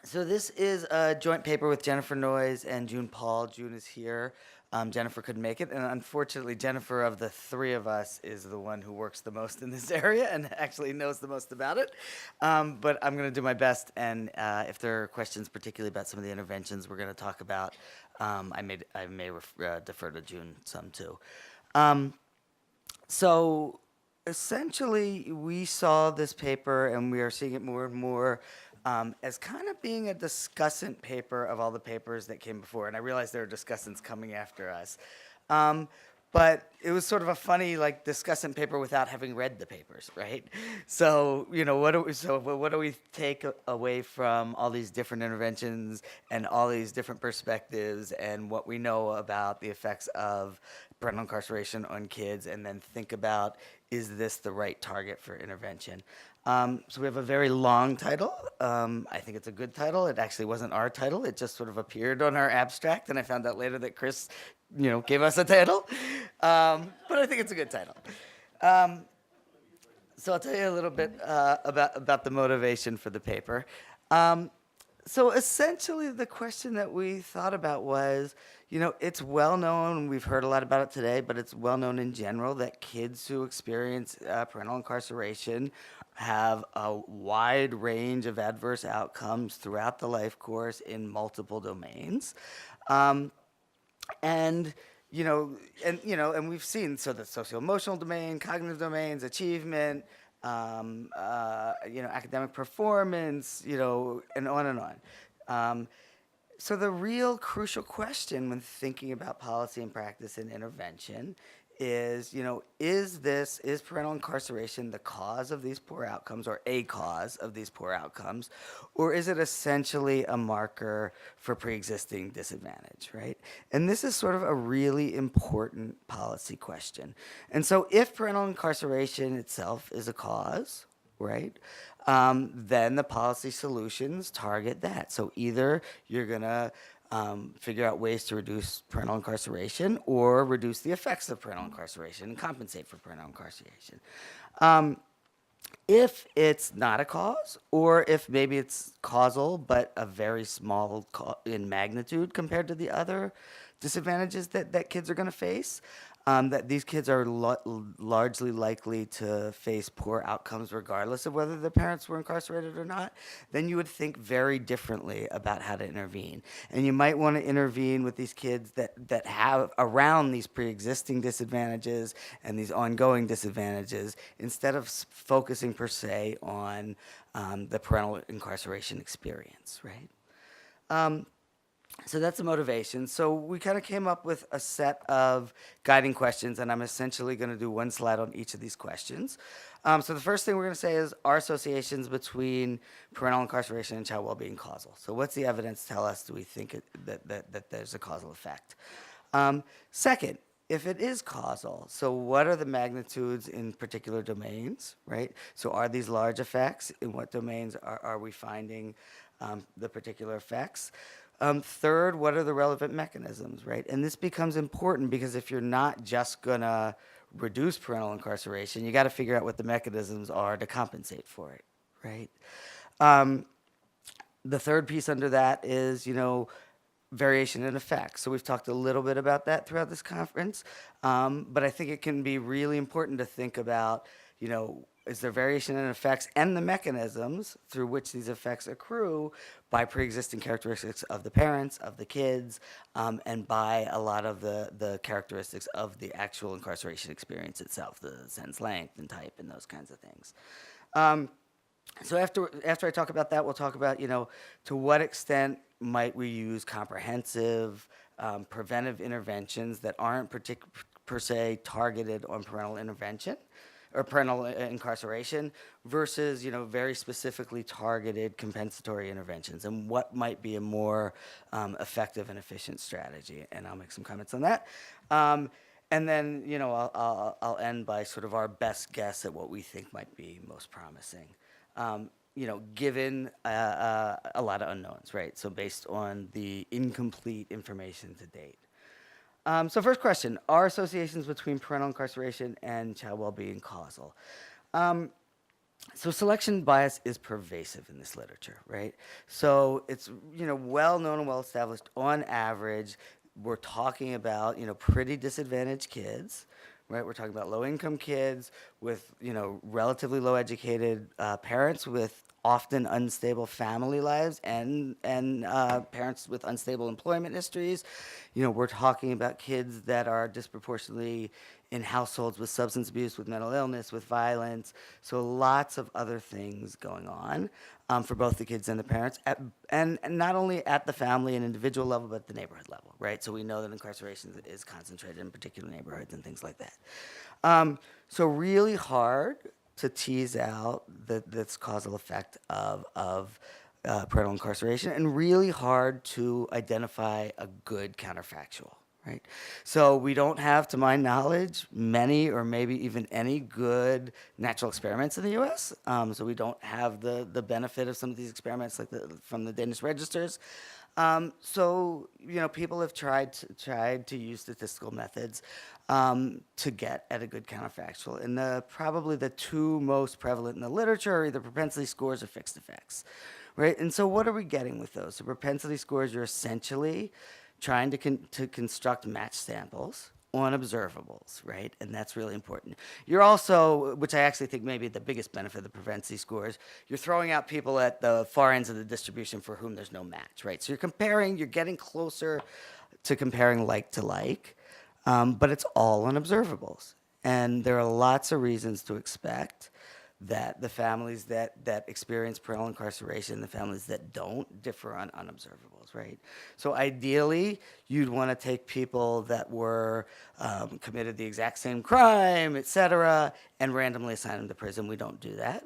So this is a joint paper with Jennifer Noyes and June Paul. June is here. Jennifer couldn't make it, and unfortunately, Jennifer, of the three of us, is the one who works the most in this area and actually knows the most about it. But I'm going to do my best, and if there are questions, particularly about some of the interventions we're going to talk about, I may defer to June some too. So essentially, we saw this paper, and we are seeing it more and more as kind of being a discussant paper of all the papers that came before. And I realize there are discussants coming after us. But it was sort of a funny, like, discussant paper without having read the papers, right? So, what do we take away from all these different interventions and all these different perspectives and what we know about the effects of parental incarceration on kids, and then think about, is this the right target for intervention? So we have a very long title. I think it's a good title. It actually wasn't our title. It just sort of appeared on our abstract, and I found out later that Chris, gave us a title. But I think it's a good title. So I'll tell you a little bit about the motivation for the paper. So essentially, the question that we thought about was, it's well known, we've heard a lot about it today, but it's well known in general that kids who experience parental incarceration have a wide range of adverse outcomes throughout the life course in multiple domains. And we've seen, so the socio-emotional domain, cognitive domains, achievement, academic performance, and on and on. So the real crucial question when thinking about policy and practice and intervention is, is parental incarceration the cause of these poor outcomes, or a cause of these poor outcomes, or is it essentially a marker for pre-existing disadvantage, right? And this is sort of a really important policy question. And so if parental incarceration itself is a cause, right, then the policy solutions target that. So either you're going to figure out ways to reduce parental incarceration or reduce the effects of parental incarceration and compensate for parental incarceration. If it's not a cause, or if maybe it's causal but a very small in magnitude compared to the other disadvantages that kids are going to face, that these kids are largely likely to face poor outcomes regardless of whether their parents were incarcerated or not, then you would think very differently about how to intervene. And you might want to intervene with these kids that have around these pre-existing disadvantages and these ongoing disadvantages, instead of focusing per se on the parental incarceration experience, right? So that's the motivation. So we kind of came up with a set of guiding questions, and I'm essentially going to do one slide on each of these questions. So the first thing we're going to say is, are associations between parental incarceration and child well-being causal? So what's the evidence tell us? Do we think that there's a causal effect? Second, if it is causal, so what are the magnitudes in particular domains, right? So are these large effects? In what domains are we finding the particular effects? Third, what are the relevant mechanisms, right? And this becomes important because if you're not just gonna reduce parental incarceration, you gotta figure out what the mechanisms are to compensate for it, right? The third piece under that is, variation in effects. So we've talked a little bit about that throughout this conference, but I think it can be really important to think about, is there variation in effects and the mechanisms through which these effects accrue by pre-existing characteristics of the parents, of the kids, and by a lot of the characteristics of the actual incarceration experience itself, the sentence length and type and those kinds of things. So after I talk about that, we'll talk about, to what extent might we use comprehensive preventive interventions that aren't per se targeted on parental intervention or parental incarceration versus, very specifically targeted compensatory interventions, and what might be a more effective and efficient strategy. And I'll make some comments on that. And then, I'll end by sort of our best guess at what we think might be most promising. Given a lot of unknowns, right? So based on the incomplete information to date. So first question, are associations between parental incarceration and child well-being causal? So selection bias is pervasive in this literature, right? So it's, well known and well established. On average, we're talking about, pretty disadvantaged kids, right? We're talking about low income kids with, relatively low educated parents with often unstable family lives and parents with unstable employment histories. We're talking about kids that are disproportionately in households with substance abuse, with mental illness, with violence. So lots of other things going on for both the kids and the parents, and not only at the family and individual level, but the neighborhood level, right? So we know that incarceration is concentrated in particular neighborhoods and things like that. So really hard to tease out this causal effect of parental incarceration, and really hard to identify a good counterfactual, right? So we don't have, to my knowledge, many or maybe even any good natural experiments in the U.S. So we don't have the benefit of some of these experiments like from the Danish registers. So people have tried to use statistical methods to get at a good counterfactual, and probably the two most prevalent in the literature are either propensity scores or fixed effects, right? And so what are we getting with those? So propensity scores, you're essentially trying to construct match samples on observables, right? And that's really important. You're also, which I actually think may be the biggest benefit of the propensity scores, you're throwing out people at the far ends of the distribution for whom there's no match, right? So you're getting closer to comparing like to like, but it's all on observables. And there are lots of reasons to expect that the families that experience parental incarceration, the families that don't, differ on unobservables, right? So ideally, you'd want to take people that were committed the exact same crime, et cetera, and randomly assign them to prison. We don't do that.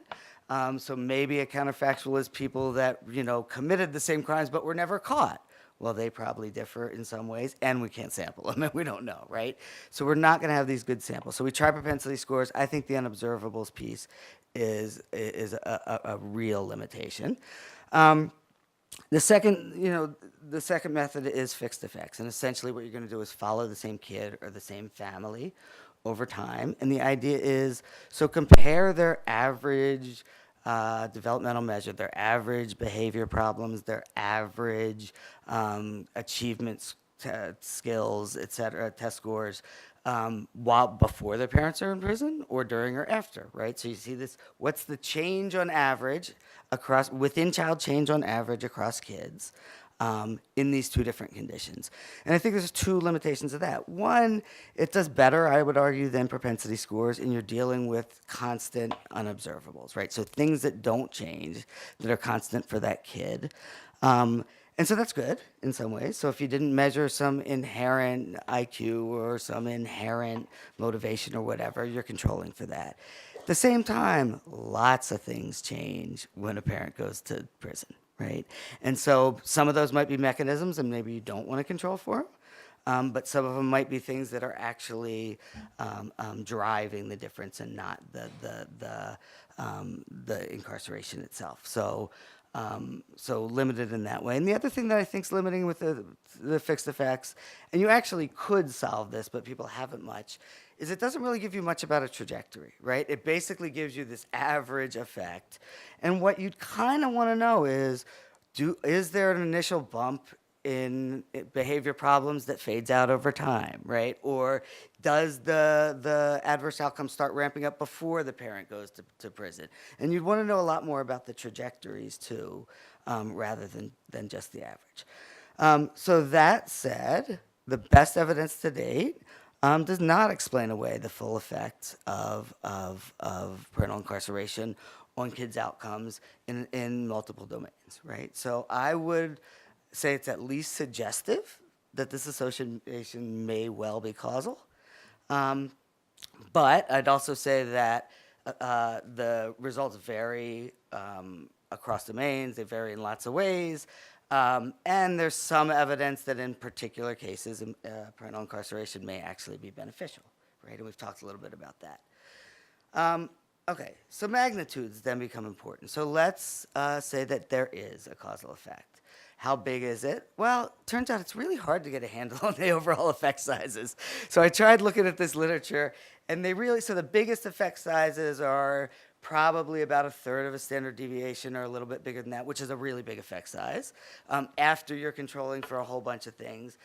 So maybe a counterfactual is people that, committed the same crimes but were never caught. Well, they probably differ in some ways, and we can't sample them, and we don't know, right? So we're not going to have these good samples. So we try propensity scores. I think the unobservables piece is a real limitation. The second method is fixed effects, and essentially what you're going to do is follow the same kid or the same family over time, and the idea is, so compare their average developmental measure, their average behavior problems, their average achievements, skills, et cetera, test scores, while before their parents are in prison or during or after, right? So you see this, what's the change on average within child change on average across kids in these two different conditions. And I think there's two limitations of that. One, it does better, I would argue, than propensity scores, and you're dealing with constant unobservables, right? So things that don't change, that are constant for that kid. And so that's good in some ways. So if you didn't measure some inherent IQ or some inherent motivation or whatever, you're controlling for that. At the same time, lots of things change when a parent goes to prison, right? And so some of those might be mechanisms and maybe you don't want to control for them. But some of them might be things that are actually driving the difference and not the incarceration itself. So limited in that way. And the other thing that I think is limiting with the fixed effects, and you actually could solve this, but people haven't much, is it doesn't really give you much about a trajectory, right? It basically gives you this average effect. And what you'd kind of want to know is there an initial bump in behavior problems that fades out over time, right? Or does the adverse outcome start ramping up before the parent goes to prison? And you'd want to know a lot more about the trajectories too, rather than just the average. So that said, the best evidence to date does not explain away the full effect of parental incarceration on kids' outcomes in multiple domains, right? So I would say it's at least suggestive that this association may well be causal. But I'd also say that the results vary across domains. They vary in lots of ways. And there's some evidence that in particular cases, parental incarceration may actually be beneficial, right? And we've talked a little bit about that. Okay, so magnitudes then become important. So let's say that there is a causal effect. How big is it? Well, turns out it's really hard to get a handle on the overall effect sizes. So I tried looking at this literature, And they really, so the biggest effect sizes are probably about a third of a standard deviation or a little bit bigger than that, which is a really big effect size, after you're controlling for a whole bunch of things.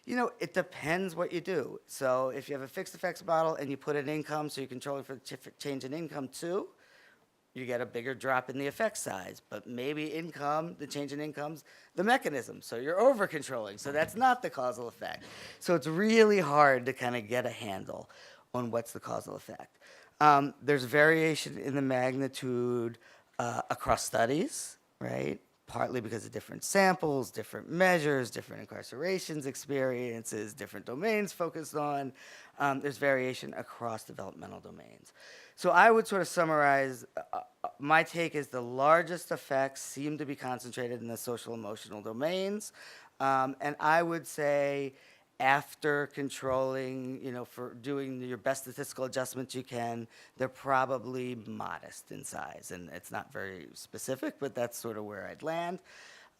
It depends what you do. So if you have a fixed effects model and you put in income, so you're controlling for the change in income too, you get a bigger drop in the effect size. But maybe income, the change in income's the mechanism, so you're over controlling, so that's not the causal effect. So it's really hard to kind of get a handle on what's the causal effect. There's variation in the magnitude across studies, right? Partly because of different samples, different measures, different incarcerations experiences, different domains focused on. There's variation across developmental domains. So I would sort of summarize, my take is the largest effects seem to be concentrated in the social emotional domains. And I would say after controlling, for doing your best statistical adjustments you can, they're probably modest in size. And it's not very specific, but that's sort of where I'd land.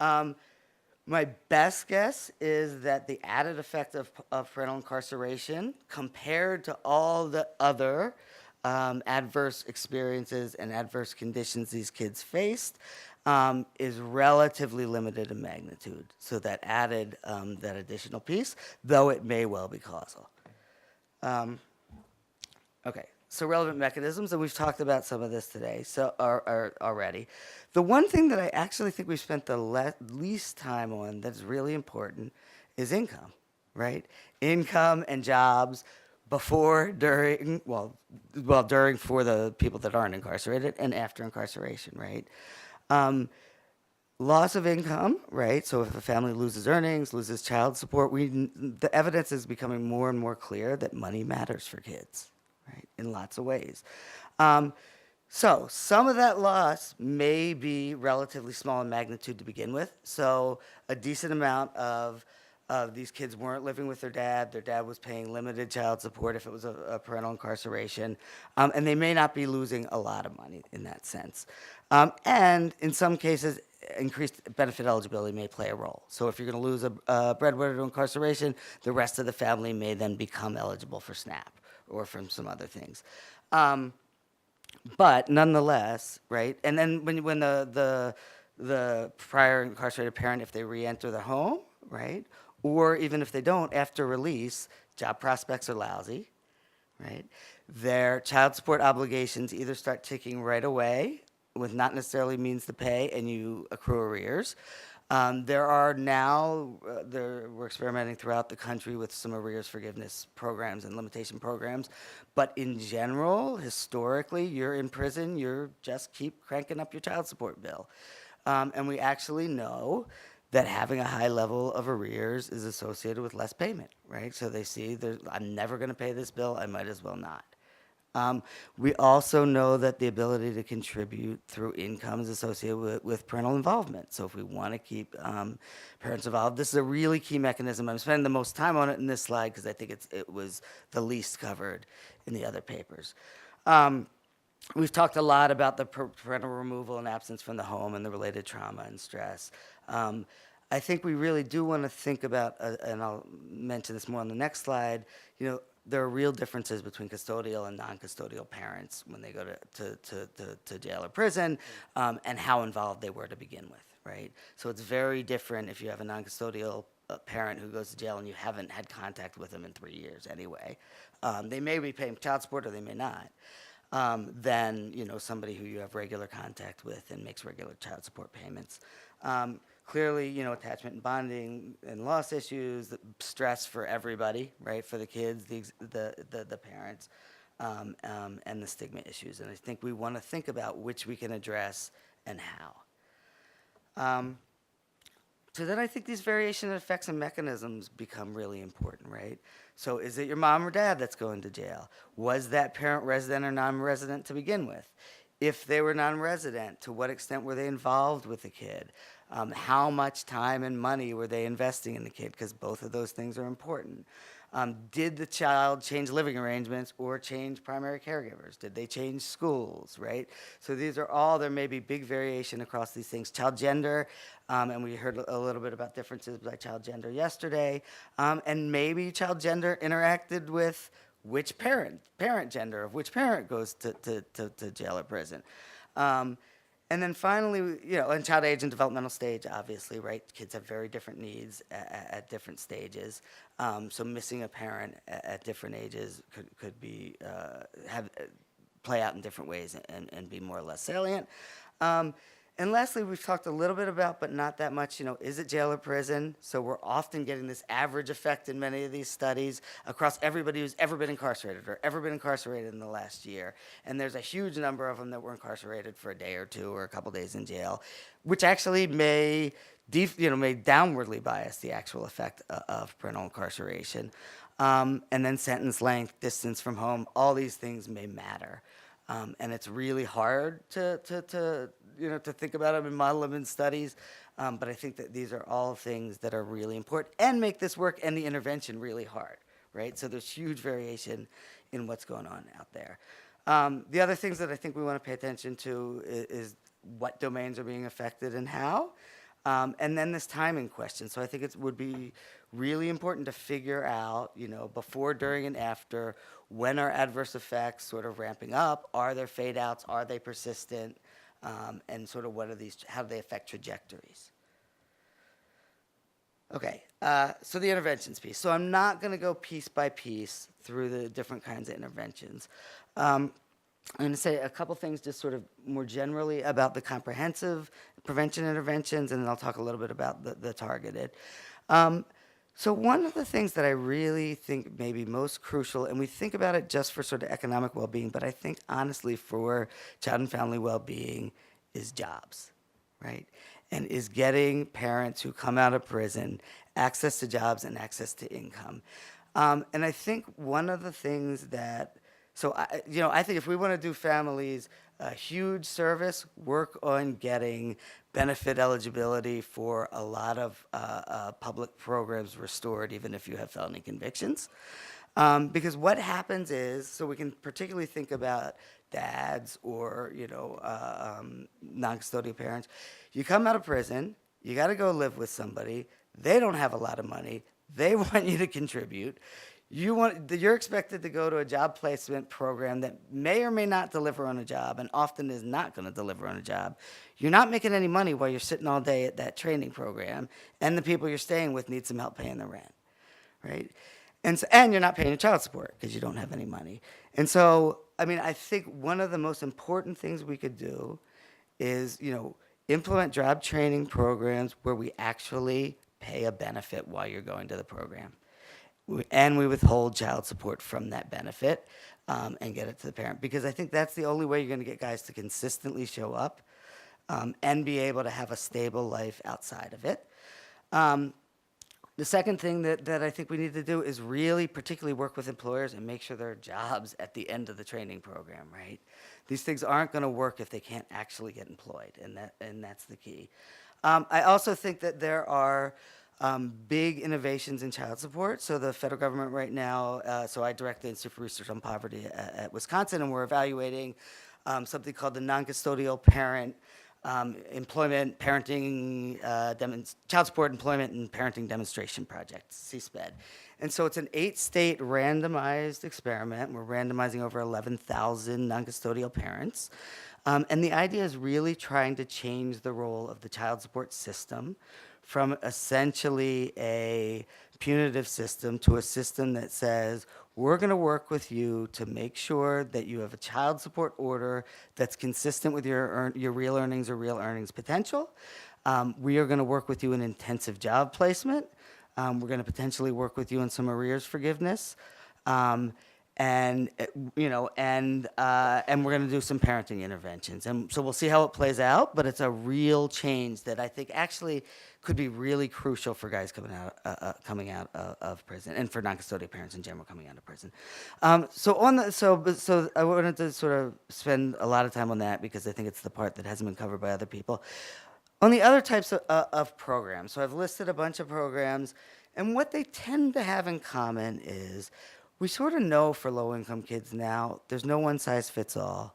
My best guess is that the added effect of parental incarceration compared to all the other adverse experiences and adverse conditions these kids faced is relatively limited in magnitude. So that added, that additional piece, though it may well be causal. Okay, so relevant mechanisms, and we've talked about some of this today, so already. The one thing that I actually think we've spent the least time on that's really important is income, right? Income and jobs before, during, during for the people that aren't incarcerated, and after incarceration, right? Loss of income, right? So if a family loses earnings, loses child support, the evidence is becoming more and more clear that money matters for kids, right? In lots of ways. So some of that loss may be relatively small in magnitude to begin with. So a decent amount of these kids weren't living with their dad. Their dad was paying limited child support if it was a parental incarceration. And they may not be losing a lot of money in that sense. And in some cases, increased benefit eligibility may play a role. So if you're going to lose a breadwinner to incarceration, the rest of the family may then become eligible for SNAP or from some other things. But nonetheless, right? And then when the prior incarcerated parent, if they re-enter the home, right? Or even if they don't, after release, job prospects are lousy, right? Their child support obligations either start ticking right away with not necessarily means to pay, and you accrue arrears. There are now, we're experimenting throughout the country with some arrears forgiveness programs and limitation programs. But in general, historically, you're in prison, you're just keep cranking up your child support bill. And we actually know that having a high level of arrears is associated with less payment, right? So they see, I'm never going to pay this bill, I might as well not. We also know that the ability to contribute through income is associated with parental involvement. So if we want to keep parents involved, this is a really key mechanism. I'm spending the most time on it in this slide because I think it was the least covered in the other papers. We've talked a lot about the parental removal and absence from the home and the related trauma and stress. I think we really do want to think about, and I'll mention this more on the next slide, there are real differences between custodial and non-custodial parents when they go to jail or prison, and how involved they were to begin with, right? So it's very different if you have a non-custodial parent who goes to jail and you haven't had contact with them in 3 years anyway. They may be paying child support or they may not. Than somebody who you have regular contact with and makes regular child support payments. Clearly, attachment and bonding and loss issues, stress for everybody, right? For the kids, the parents, and the stigma issues. And I think we want to think about which we can address and how. So then I think these variation effects and mechanisms become really important, right? So is it your mom or dad that's going to jail? Was that parent resident or non-resident to begin with? If they were non-resident, to what extent were they involved with the kid? How much time and money were they investing in the kid? Because both of those things are important. Did the child change living arrangements or change primary caregivers? Did they change schools, right? So these are all, there may be big variation across these things. Child gender, and we heard a little bit about differences by child gender yesterday, and maybe child gender interacted with parent gender of which parent goes to jail or prison. Um, and then finally, and child age and developmental stage, obviously, right? Kids have very different needs at different stages. So missing a parent at different ages could be have play out in different ways and be more or less salient. And lastly, we've talked a little bit about, but not that much, is it jail or prison? So we're often getting this average effect in many of these studies across everybody who's ever been incarcerated or ever been incarcerated in the last year. And there's a huge number of them that were incarcerated for a day or two or a couple days in jail, which actually may downwardly bias the actual effect of parental incarceration. And then sentence length, distance from home, all these things may matter. And it's really hard to think about them and model them in studies. But I think that these are all things that are really important and make this work and the intervention really hard, right? So there's huge variation in what's going on out there. The other things that I think we want to pay attention to is what domains are being affected and how. And then this timing question. So I think it would be really important to figure out, before, during, and after, when are adverse effects sort of ramping up? Are there fade outs? Are they persistent? And sort of how do they affect trajectories? Okay, so the interventions piece. So I'm not going to go piece by piece through the different kinds of interventions. I'm going to say a couple things just sort of more generally about the comprehensive prevention interventions, and then I'll talk a little bit about the targeted. So one of the things that I really think may be most crucial, and we think about it just for sort of economic well-being, but I think honestly for child and family well-being is jobs, right? And is getting parents who come out of prison access to jobs and access to income. And I think one of the things that, I think if we want to do families a huge service, work on getting benefit eligibility for a lot of public programs restored, even if you have felony convictions. Because what happens is, so we can particularly think about dads or, non-custodial parents. You come out of prison, you got to go live with somebody. They don't have a lot of money. They want you to contribute. You're expected to go to a job placement program that may or may not deliver on a job and often is not going to deliver on a job. You're not making any money while you're sitting all day at that training program, and the people you're staying with need some help paying the rent, right? And you're not paying your child support because you don't have any money. And so, I think one of the most important things we could do is, implement job training programs where we actually pay a benefit while you're going to the program. And we withhold child support from that benefit and get it to the parent. Because I think that's the only way you're going to get guys to consistently show up and be able to have a stable life outside of it. The second thing that I think we need to do is really particularly work with employers and make sure there are jobs at the end of the training program, right? These things aren't going to work if they can't actually get employed, and that's the key. I also think that there are big innovations in child support. So the federal government right now, so I direct the Institute for Research on Poverty at Wisconsin, and we're evaluating something called the non-custodial parent employment, parenting, child support employment and parenting demonstration project, CSPED. And so it's an 8-state randomized experiment. We're randomizing over 11,000 non-custodial parents. And the idea is really trying to change the role of the child support system from essentially a punitive system to a system that says, we're going to work with you to make sure that you have a child support order that's consistent with your real earnings or real earnings potential. We are going to work with you in intensive job placement. We're going to potentially work with you in some arrears forgiveness. And we're going to do some parenting interventions. And so we'll see how it plays out, but it's a real change that I think actually could be really crucial for guys coming out of prison, and for non-custodial parents in general coming out of prison. So I wanted to sort of spend a lot of time on that because I think it's the part that hasn't been covered by other people. On the other types of programs, so I've listed a bunch of programs, and what they tend to have in common is we sort of know for low-income kids now, there's no one-size-fits-all.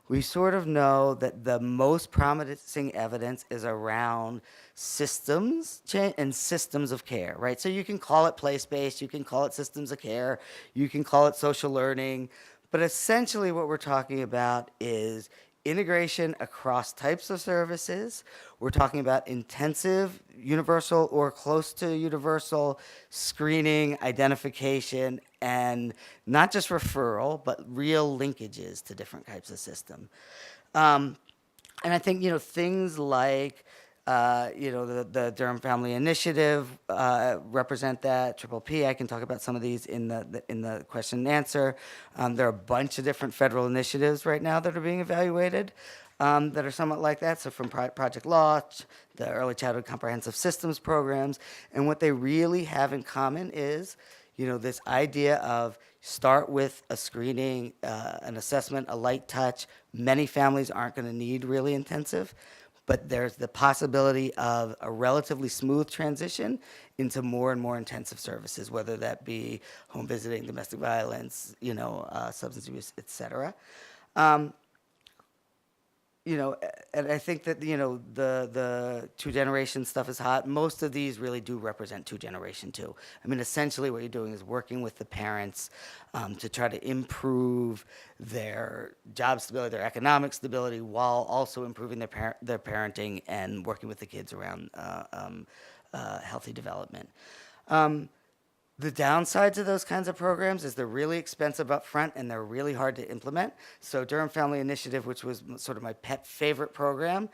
we sort of know that the most promising evidence is around systems and systems of care, right? So you can call it place-based, you can call it systems of care, you can call it social learning, but essentially what we're talking about is integration across types of services. We're talking about intensive, universal, or close to universal screening, identification, and not just referral, but real linkages to different types of system. Um, and I think, things like, the Durham Family Initiative represent that. Triple P, I can talk about some of these in the question and answer. There are a bunch of different federal initiatives right now that are being evaluated that are somewhat like that. So from Project Launch, the Early Childhood Comprehensive Systems programs, and what they really have in common is, this idea of start with a screening, an assessment, a light touch. Many families aren't going to need really intensive, but there's the possibility of a relatively smooth transition into more and more intensive services, whether that be home visiting, domestic violence, substance abuse, et cetera. And I think that, the two-generation stuff is hot. Most of these really do represent two-generation, too. I mean, essentially what you're doing is working with the parents to try to improve their job stability, their economic stability, while also improving their parenting and working with the kids around healthy development. The downside to those kinds of programs is they're really expensive up front and they're really hard to implement. So Durham Family Initiative, which was sort of my pet favorite program,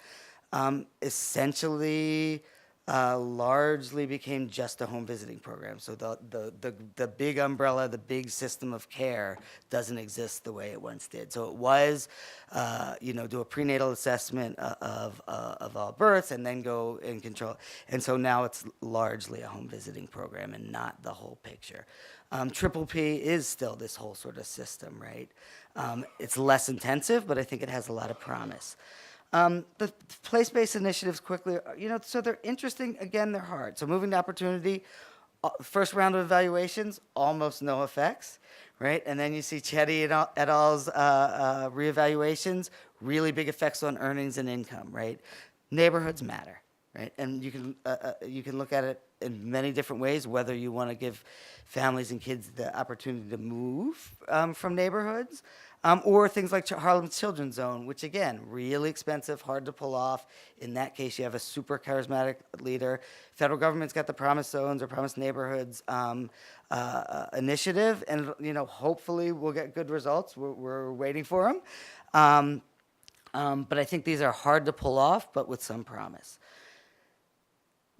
essentially largely became just a home visiting program. So the big umbrella, the big system of care doesn't exist the way it once did. So it was, do a prenatal assessment of all births and then go and control. And so now it's largely a home visiting program and not the whole picture. Triple P is still this whole sort of system, right? It's less intensive, but I think it has a lot of promise. The place-based initiatives quickly, so they're interesting. Again, they're hard. So moving to opportunity, first round of evaluations, almost no effects, right? And then you see Chetty et al.'s reevaluations, really big effects on earnings and income, right? Neighborhoods matter, right? And you can look at it in many different ways, whether you want to give families and kids the opportunity to move from neighborhoods, or things like Harlem Children's Zone, which again, really expensive, hard to pull off. In that case, you have a super charismatic leader. Federal government's got the Promise Zones or Promise Neighborhoods initiative, and hopefully we'll get good results. We're waiting for them. But I think these are hard to pull off, but with some promise.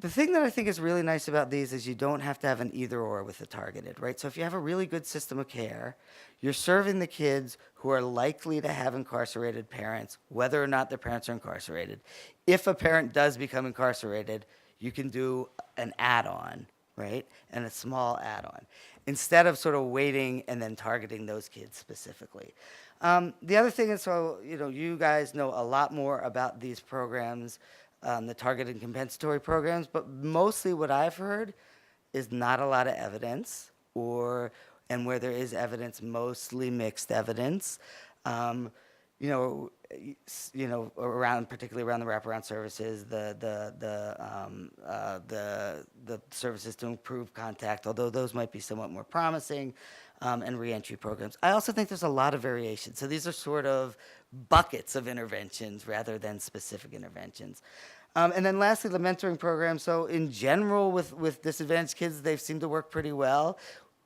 The thing that I think is really nice about these is you don't have to have an either or with the targeted, right? So if you have a really good system of care, you're serving the kids who are likely to have incarcerated parents, whether or not their parents are incarcerated. If a parent does become incarcerated, you can do an add-on, right? And a small add-on, instead of sort of waiting and then targeting those kids specifically. The other thing is, you guys know a lot more about these programs, the targeted and compensatory programs, but mostly what I've heard is not a lot of evidence, and where there is evidence, mostly mixed evidence. Particularly around the wraparound services, the services to improve contact, although those might be somewhat more promising, and reentry programs. I also think there's a lot of variation. So these are sort of buckets of interventions rather than specific interventions. And then lastly, the mentoring program. So in general, with disadvantaged kids, they seem to work pretty well.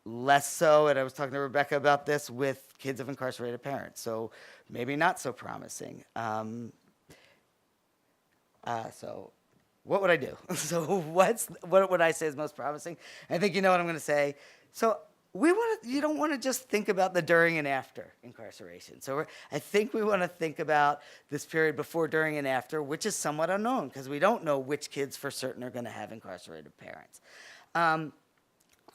Less so, and I was talking to Rebecca about this, with kids of incarcerated parents. So maybe not so promising. So what would I do? So what would I say is most promising? I think you know what I'm going to say. So you don't want to just think about the during and after incarceration. So I think we want to think about this period before, during, and after, which is somewhat unknown because we don't know which kids for certain are going to have incarcerated parents.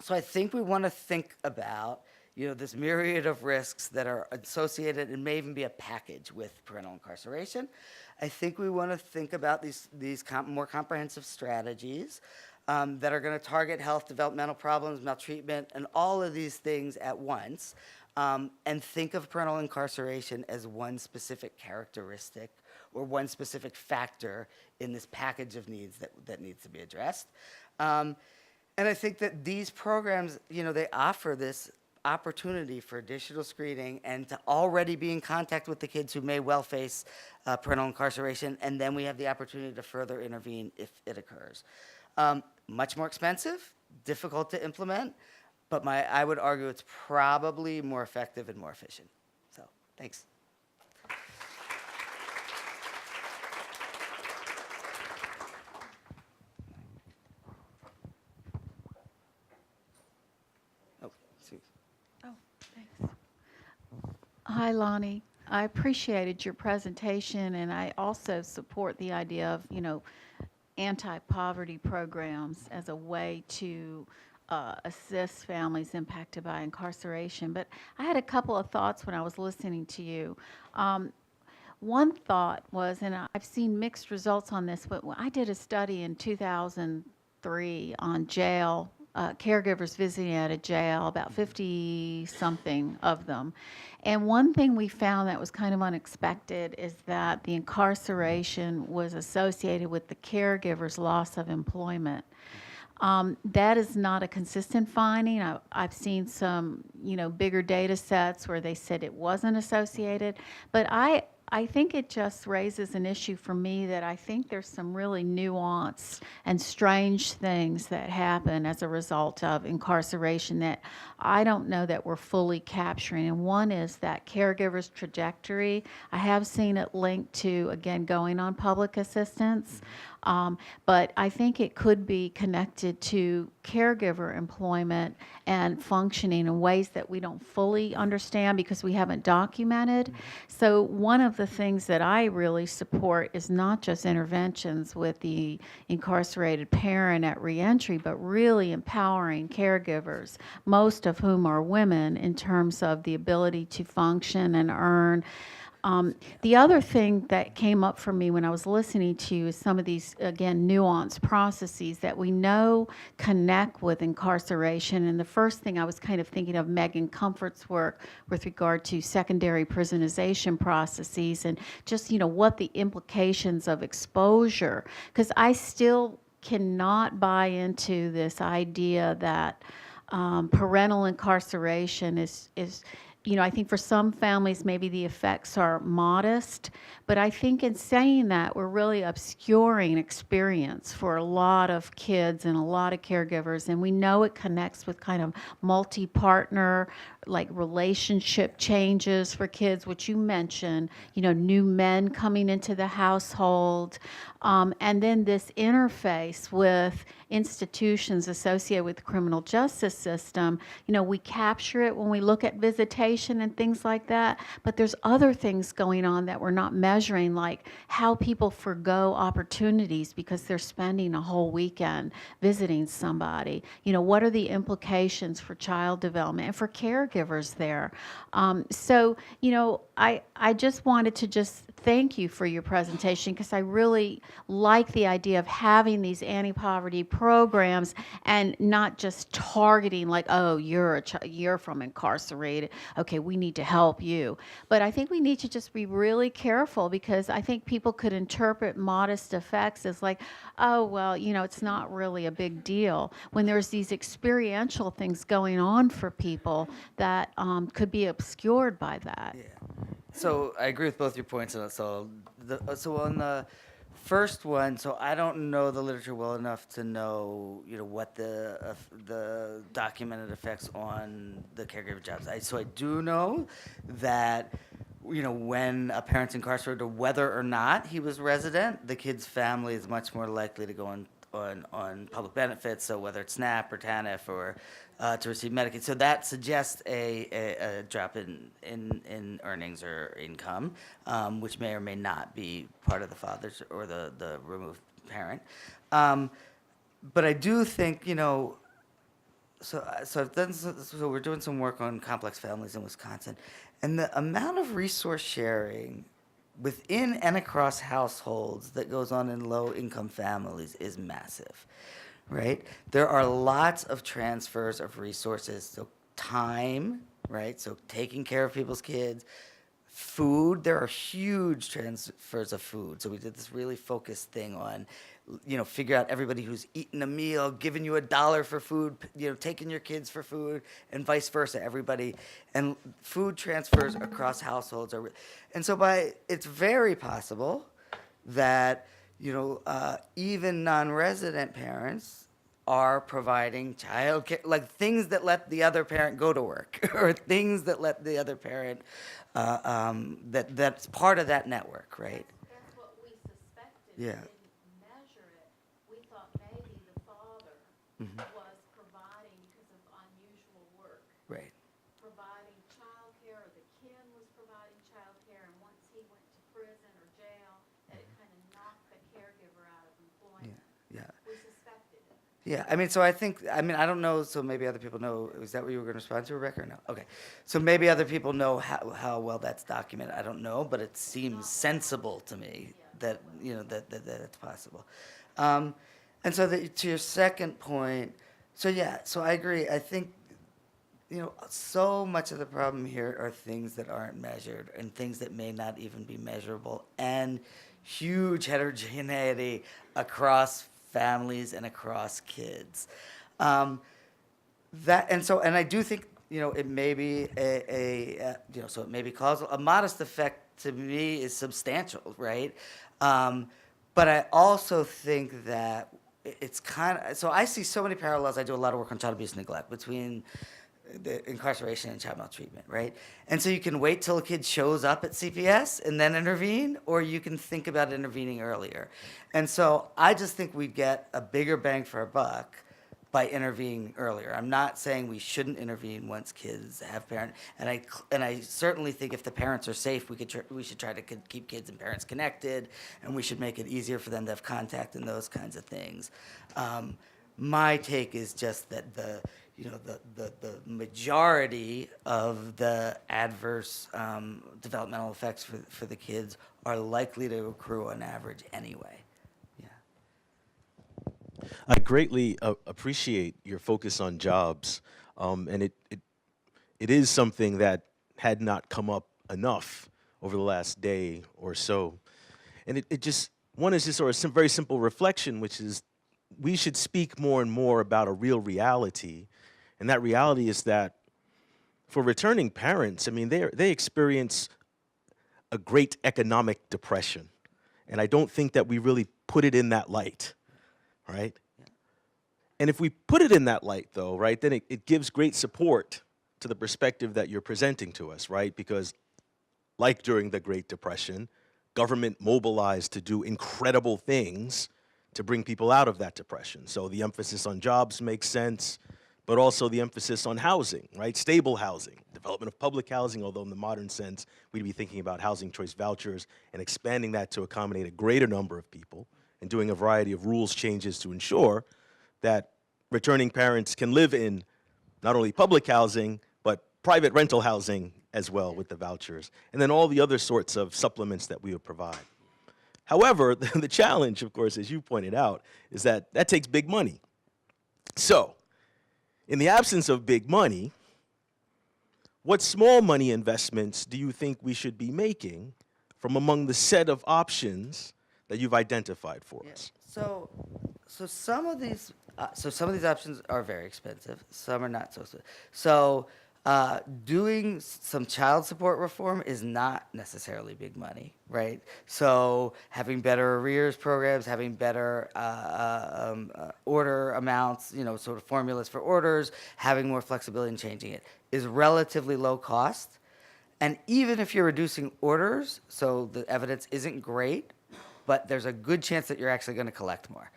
So I think we want to think about, this myriad of risks that are associated and may even be a package with parental incarceration. I think we want to think about these more comprehensive strategies that are going to target health, developmental problems, maltreatment, and all of these things at once. and think of parental incarceration as one specific characteristic or one specific factor in this package of needs that needs to be addressed. And I think that these programs, they offer this opportunity for additional screening and to already be in contact with the kids who may well face parental incarceration, and then we have the opportunity to further intervene if it occurs. Much more expensive, difficult to implement, but I would argue it's probably more effective and more efficient. So, thanks. Oh, Sue. Oh, thanks. Hi, Lonnie. I appreciated your presentation, and I also support the idea of, anti-poverty programs as a way to assist families impacted by incarceration. But I had a couple of thoughts when I was listening to you. One thought was, and I've seen mixed results on this, but I did a study in 2003 on jail caregivers visiting at a jail, about 50-something of them. And one thing we found that was kind of unexpected is that the incarceration was associated with the caregiver's loss of employment. That is not a consistent finding. I've seen some, bigger data sets where they said it wasn't associated, but I think it just raises an issue for me that I think there's some really nuanced and strange things that happen as a result of incarceration that I don't know that we're fully capturing. And one is that caregiver's trajectory. I have seen it linked to, again, going on public assistance. But I think it could be connected to caregiver employment and functioning in ways that we don't fully understand because we haven't documented. So one of the things that I really support is not just interventions with the incarcerated parent at reentry, but really empowering caregivers, most of whom are women, in terms of the ability to function and earn. The other thing that came up for me when I was listening to you is some of these, again, nuanced processes that we know connect with incarceration. And the first thing I was kind of thinking of Megan Comfort's work with regard to secondary prisonization processes and just, what the implications of exposure, because I still cannot buy into this idea that parental incarceration is I think for some families, maybe the effects are modest, but I think in saying that, we're really obscuring experience for a lot of kids and a lot of caregivers, and we know it connects with kind of multi-partner, like relationship changes for kids, which you mentioned, new men coming into the household, and then this interface with institutions associated with the criminal justice system. We capture it when we look at visitation and things like that, but there's other things going on that we're not measuring, like how people forgo opportunities because they're spending a whole weekend visiting somebody. What are the implications for child development and for caregivers there? So, I just wanted to just thank you for your presentation because I really like the idea of having these anti-poverty programs and not just targeting like, oh, you're from incarcerated. Okay, we need to help you. But I think we need to just be really careful because I think people could interpret modest effects as like, oh, well, it's not really a big deal when there's these experiential things going on for people that could be obscured by that. Yeah. So I agree with both your points on it. So on the first one, so I don't know the literature well enough to know, what the documented effects on the caregiver jobs. So I do know that, when a parent's incarcerated, whether or not he was resident, the kid's family is much more likely to go on public benefits. So whether it's SNAP or TANF or to receive Medicaid. So that suggests a drop in earnings or income, which may or may not be part of the father's or the removed parent. But I do think, so we're doing some work on complex families in Wisconsin, and the amount of resource sharing within and across households that goes on in low-income families is massive, right? There are lots of transfers of resources, so time, right? So taking care of people's kids. Food, there are huge transfers of food. So we did this really focused thing on, figure out everybody who's eating a meal, giving you $1 for food, taking your kids for food, and vice versa, everybody. And food transfers across households are, and so it's very possible that, even non-resident parents are providing childcare, like things that let the other parent go to work, or things that let the other parent, that's part of that network, right? That's what we suspected. Yeah. We didn't measure it. We thought maybe the father was providing because of unusual work, Right. providing childcare, or the kin was providing childcare, and once he went to prison or jail, that it kind of knocked the caregiver out of employment. Yeah. We suspected it. Yeah, so I don't know, so maybe other people know, is that what you were going to respond to, Rebecca, or no? Okay. So maybe other people know how well that's documented. I don't know, but it seems sensible to me that, that it's possible. And so to your second point, so I agree. I think, so much of the problem here are things that aren't measured and things that may not even be measurable, and huge heterogeneity across families and across kids. And I do think, it may be so it may be causal. A modest effect to me is substantial, right? But I also think that it's so I see so many parallels. I do a lot of work on child abuse and neglect between the incarceration and child maltreatment, right? And so you can wait till a kid shows up at CPS and then intervene, or you can think about intervening earlier. And so I just think we get a bigger bang for our buck by intervening earlier. I'm not saying we shouldn't intervene once kids have parents, and I certainly think if the parents are safe, we should try to keep kids and parents connected, and we should make it easier for them to have contact and those kinds of things. My take is just that the majority of the adverse developmental effects for the kids are likely to accrue on average anyway. Yeah. I greatly appreciate your focus on jobs, and it is something that had not come up enough over the last day or so. And one is just sort of some very simple reflection, which is we should speak more and more about a real reality. And that reality is that for returning parents, I mean, they experience a great economic depression. And I don't think that we really put it in that light, right? Yeah. And if we put it in that light, though, right, then it gives great support to the perspective that you're presenting to us, right? Because like during the Great Depression, government mobilized to do incredible things to bring people out of that depression. So the emphasis on jobs makes sense, but also the emphasis on housing, right? Stable housing, development of public housing, although in the modern sense, we'd be thinking about housing choice vouchers and expanding that to accommodate a greater number of people and doing a variety of rules changes to ensure that returning parents can live in not only public housing, but private rental housing as well with the vouchers, and then all the other sorts of supplements that we would provide. However, the challenge, of course, as you pointed out, is that takes big money. So, in the absence of big money, what small money investments do you think we should be making from among the set of options that you've identified for us? So some of these options are very expensive. Some are not so expensive. So doing some child support reform is not necessarily big money, right? So having better arrears programs, having better order amounts, sort of formulas for orders, having more flexibility in changing it is relatively low cost. And even if you're reducing orders, so the evidence isn't great, but there's a good chance that you're actually going to collect more.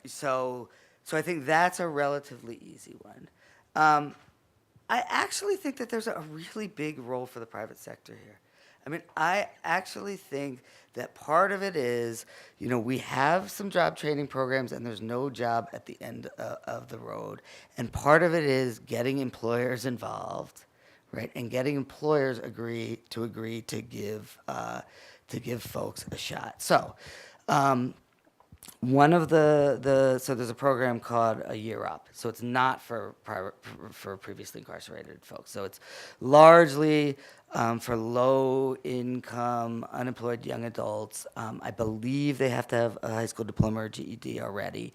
So I think that's a relatively easy one. I actually think that there's a really big role for the private sector here. I mean, I actually think that part of it is, we have some job training programs and there's no job at the end of the road. And part of it is getting employers involved, right? And getting employers agree to give folks a shot. So, One of so there's a program called A Year Up. So it's not for previously incarcerated folks. So it's largely for low income, unemployed young adults. I believe they have to have a high school diploma or GED already.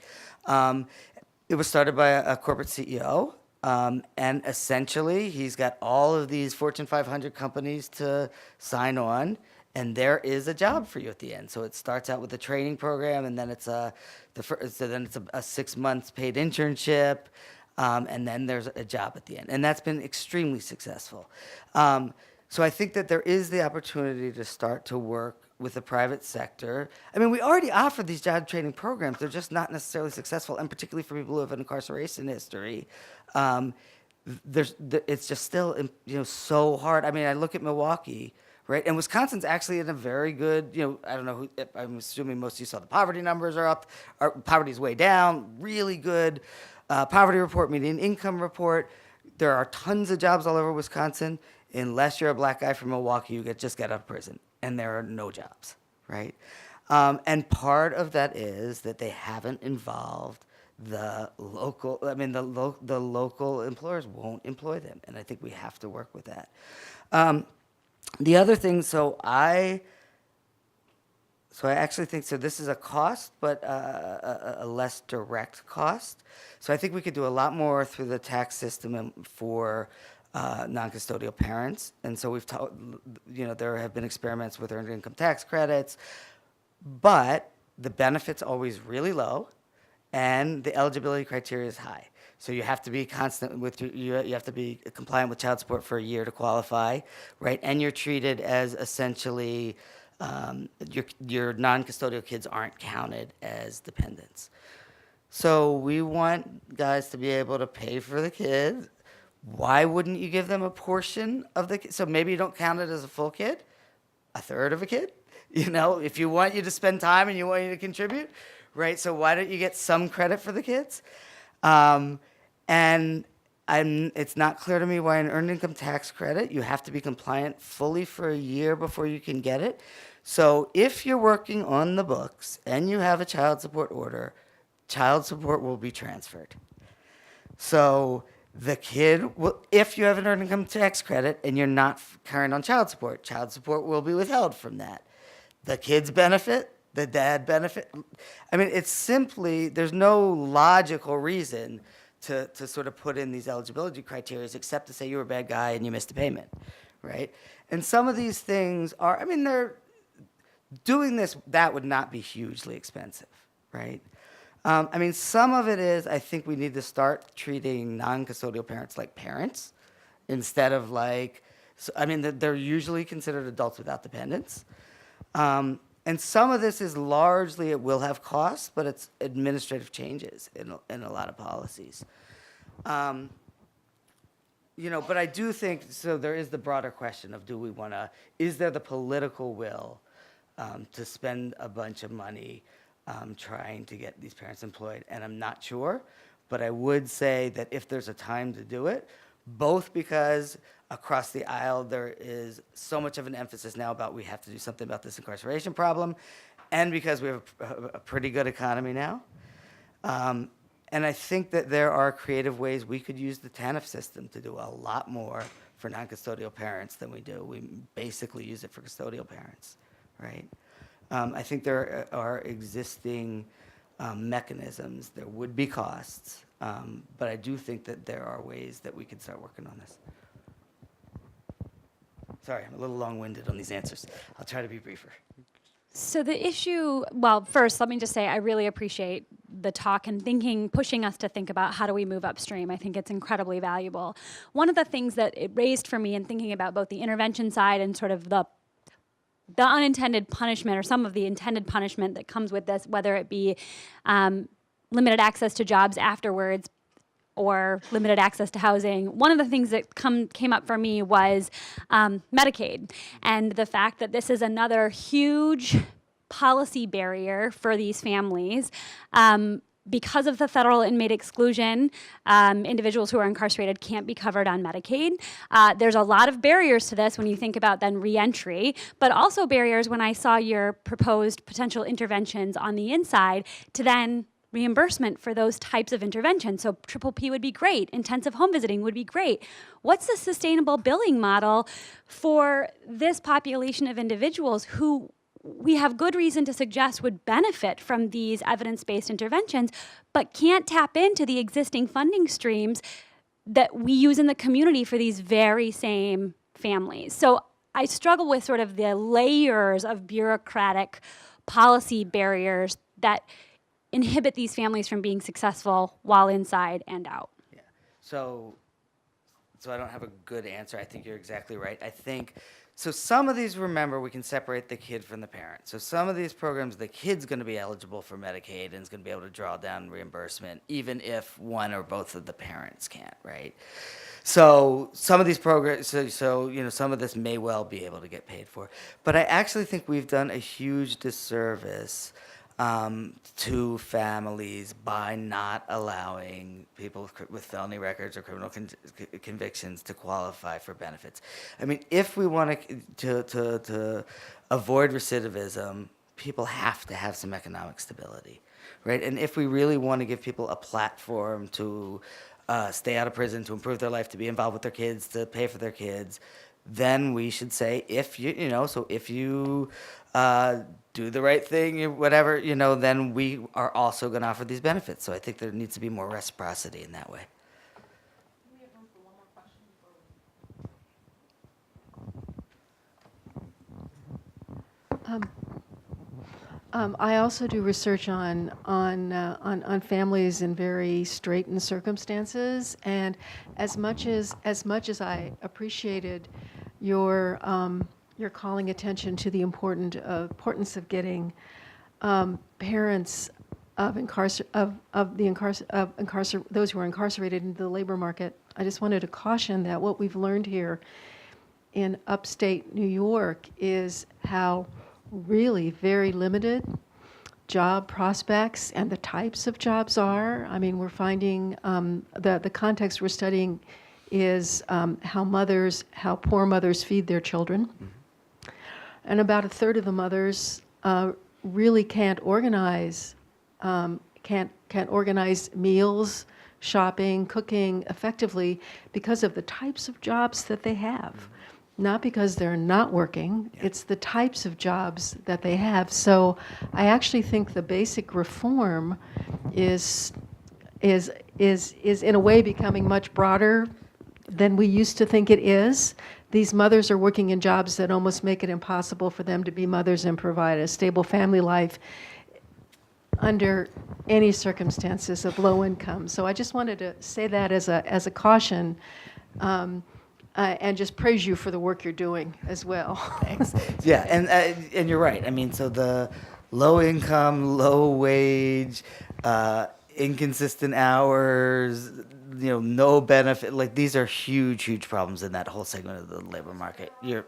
It was started by a corporate CEO. And essentially, he's got all of these Fortune 500 companies to sign on, and there is a job for you at the end. So it starts out with a training program, and then it's a 6 months paid internship, and then there's a job at the end, and that's been extremely successful. So I think that there is the opportunity to start to work with the private sector. I mean, we already offer these job training programs. They're just not necessarily successful, and particularly for people who have an incarceration history. It's just still, so hard. I mean, I look at Milwaukee, right? And Wisconsin's actually in a very good, I don't know, I'm assuming most of you saw the poverty numbers are up. Our poverty's way down, really good poverty report, median income report. There are tons of jobs all over Wisconsin. Unless you're a black guy from Milwaukee, you just get out of prison, and there are no jobs, right? And part of that is that they haven't involved the local. I mean, the local employers won't employ them, and I think we have to work with that. The other thing, so I actually think, so this is a cost, but a less direct cost. So I think we could do a lot more through the tax system for non-custodial parents. And so there have been experiments with earned income tax credits, but the benefit's always really low, and the eligibility criteria is high. So you have to be constant with you have to be compliant with child support for a year to qualify, right? And you're treated as essentially your non-custodial kids aren't counted as dependents. So we want guys to be able to pay for the kids. Why wouldn't you give them a portion of the kid? So maybe you don't count it as a full kid, a third of a kid. If you want you to spend time and you want you to contribute, right? So why don't you get some credit for the kids? It's not clear to me why an earned income tax credit, you have to be compliant fully for a year before you can get it. So if you're working on the books and you have a child support order, child support will be transferred. So the kid will, if you have an earned income tax credit and you're not current on child support will be withheld from that. The kids benefit, the dad benefit. I mean, it's simply, there's no logical reason to sort of put in these eligibility criteria except to say you were a bad guy and you missed a payment, right? And some of these things are, I mean, they're doing this, that would not be hugely expensive, right? I mean, some of it is, I think we need to start treating non-custodial parents like parents instead of they're usually considered adults without dependents. And some of this is largely, it will have costs, but it's administrative changes in a lot of policies. But I do think, so there is the broader question of is there the political will to spend a bunch of money trying to get these parents employed? And I'm not sure, but I would say that if there's a time to do it, both because across the aisle there is so much of an emphasis now about we have to do something about this incarceration problem, and because we have a pretty good economy now. And I think that there are creative ways we could use the TANF system to do a lot more for non-custodial parents than we do. We basically use it for custodial parents, right? I think there are existing mechanisms. There would be costs, but I do think that there are ways that we could start working on this. Sorry, I'm a little long-winded on these answers. I'll try to be briefer. So the issue, well, first, let me just say I really appreciate the talk and pushing us to think about how do we move upstream. I think it's incredibly valuable. One of the things that it raised for me in thinking about both the intervention side and sort of the unintended punishment or some of the intended punishment that comes with this, whether it be limited access to jobs afterwards or limited access to housing. One of the things that came up for me was Medicaid, and the fact that this is another huge policy barrier for these families because of the federal inmate exclusion, individuals who are incarcerated can't be covered on Medicaid. There's a lot of barriers to this when you think about then reentry, but also barriers when I saw your proposed potential interventions on the inside to then reimbursement for those types of interventions. So triple P would be great. Intensive home visiting would be great. What's the sustainable billing model for this population of individuals who we have good reason to suggest would benefit from these evidence-based interventions, but can't tap into the existing funding streams that we use in the community for these very same families? So I struggle with sort of the layers of bureaucratic policy barriers that inhibit these families from being successful while inside and out. Yeah. So I don't have a good answer. I think you're exactly right. I think, so some of these, remember, we can separate the kid from the parent. So some of these programs, the kid's going to be eligible for Medicaid and is going to be able to draw down reimbursement, even if one or both of the parents can't, right? So some of these programs, some of this may well be able to get paid for. But I actually think we've done a huge disservice to families by not allowing people with felony records or criminal convictions to qualify for benefits. I mean, if we want to avoid recidivism, people have to have some economic stability, right? And if we really want to give people a platform to stay out of prison, to improve their life, to be involved with their kids, to pay for their kids, then we should say, if you do the right thing, whatever, then we are also going to offer these benefits. So I think there needs to be more reciprocity in that way. We have room for one more question before I also do research on families in very straitened circumstances, and as much as I appreciated your calling attention to the importance of getting parents of those who are incarcerated into the labor market, I just wanted to caution that what we've learned here in upstate New York is how really very limited job prospects and the types of jobs are. I mean, we're finding the context we're studying is how poor mothers feed their children. Mm-hmm. And about a third of the mothers really can't organize meals, shopping, cooking effectively because of the types of jobs that they have. Mm-hmm. Not because they're not working, it's the types of jobs that they have. So I actually think the basic reform is in a way becoming much broader than we used to think it is. These mothers are working in jobs that almost make it impossible for them to be mothers and provide a stable family life under any circumstances of low income. So I just wanted to say that as a caution, and just praise you for the work you're doing as well. Thanks. Yeah, and you're right. I mean, so the low income, low wage, inconsistent hours, no benefit, like these are huge problems in that whole segment of the labor market. Yeah.